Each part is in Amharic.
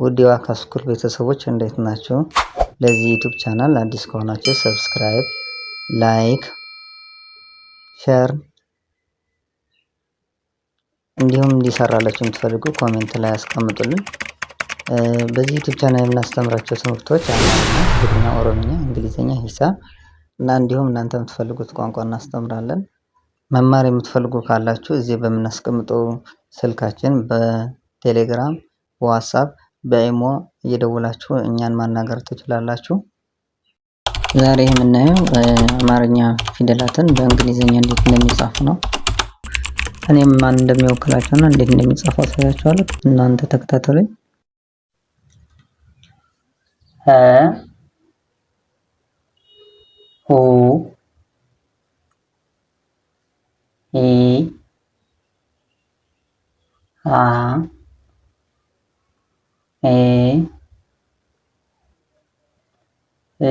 ውድ የዋካ ስኩል ቤተሰቦች እንዴት ናቸው? ለዚህ ዩቲዩብ ቻናል አዲስ ከሆናችሁ ሰብስክራይብ፣ ላይክ፣ ሼር እንዲሁም እንዲሰራላችሁ የምትፈልጉ ኮሜንት ላይ አስቀምጡልን። በዚህ ዩቲዩብ ቻናል የምናስተምራቸው ትምህርቶች አማርኛ፣ ትግርኛ፣ ኦሮምኛ፣ እንግሊዝኛ፣ ሂሳብ እና እንዲሁም እናንተ የምትፈልጉት ቋንቋ እናስተምራለን። መማር የምትፈልጉ ካላችሁ እዚህ በምናስቀምጠው ስልካችን በቴሌግራም፣ በዋትስአፕ፣ በኢሞ እየደወላችሁ እኛን ማናገር ትችላላችሁ። ዛሬ የምናየው አማርኛ ፊደላትን በእንግሊዝኛ እንዴት እንደሚጻፉ ነው። እኔም ማን እንደሚወክላቸውና እንዴት እንደሚጻፉ አሳያችኋለሁ። እናንተ ተከታተሉኝ። ሀ ሁ ሂ ሃ ሄ ህ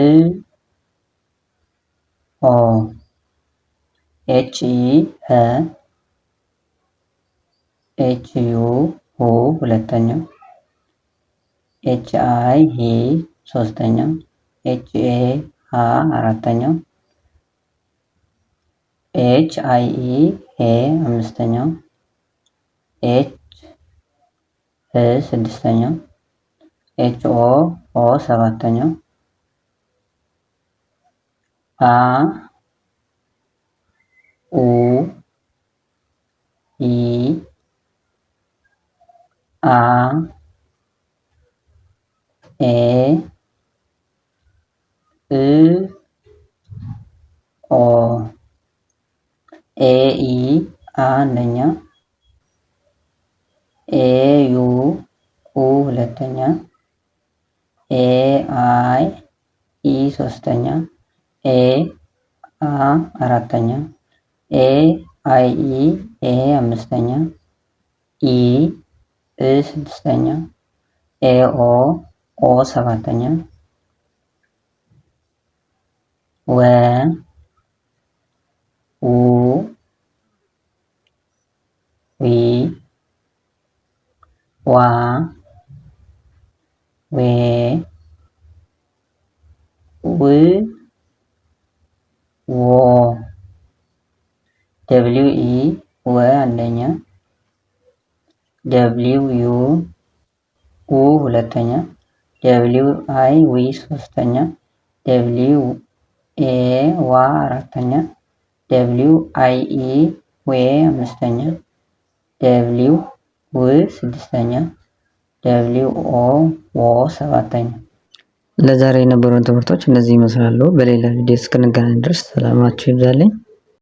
ሆ ኤች ኢ ሀ ኤች ዩ ሁ ሁለተኛው ኤች አይ ሂ ሶስተኛው ኤች ኤ ሃ አራተኛው ኤች አይ ኢ ሄ አምስተኛው ኤች ህ ስድስተኛው ኤች ኦ ኦ ሰባተኛው አ ኡ ኢ አ ኤ እ ኦ ኤ ኢ አንደኛ ኤ ዩ ኡ ሁለተኛ ኤ አይ ኢ ሶስተኛ ኤ አ አራተኛ ኤ አይ ኢ ኤ አምስተኛ ኢ እ ስድስተኛ ኤ ኦ ኦ ሰባተኛ ወ ው ዊ ዋ ዌ ው ዎ ደብሊው ኢ ወ አንደኛ ደብሊው ዩ ኡ ሁለተኛ ደብሊው አይ ዊ ሶስተኛ ደብሊው ኤ ዋ አራተኛ ደብሊው አይ ኢ ዌ አምስተኛ ደብሊው ው ስድስተኛ ደብሊው ኦ ዎ ሰባተኛ። ለዛሬ የነበሩን ትምህርቶች እነዚህ ይመስላሉ። በሌላ ቪዲዮ እስክንገናኝ ድረስ ሰላማችሁ ይብዛልኝ።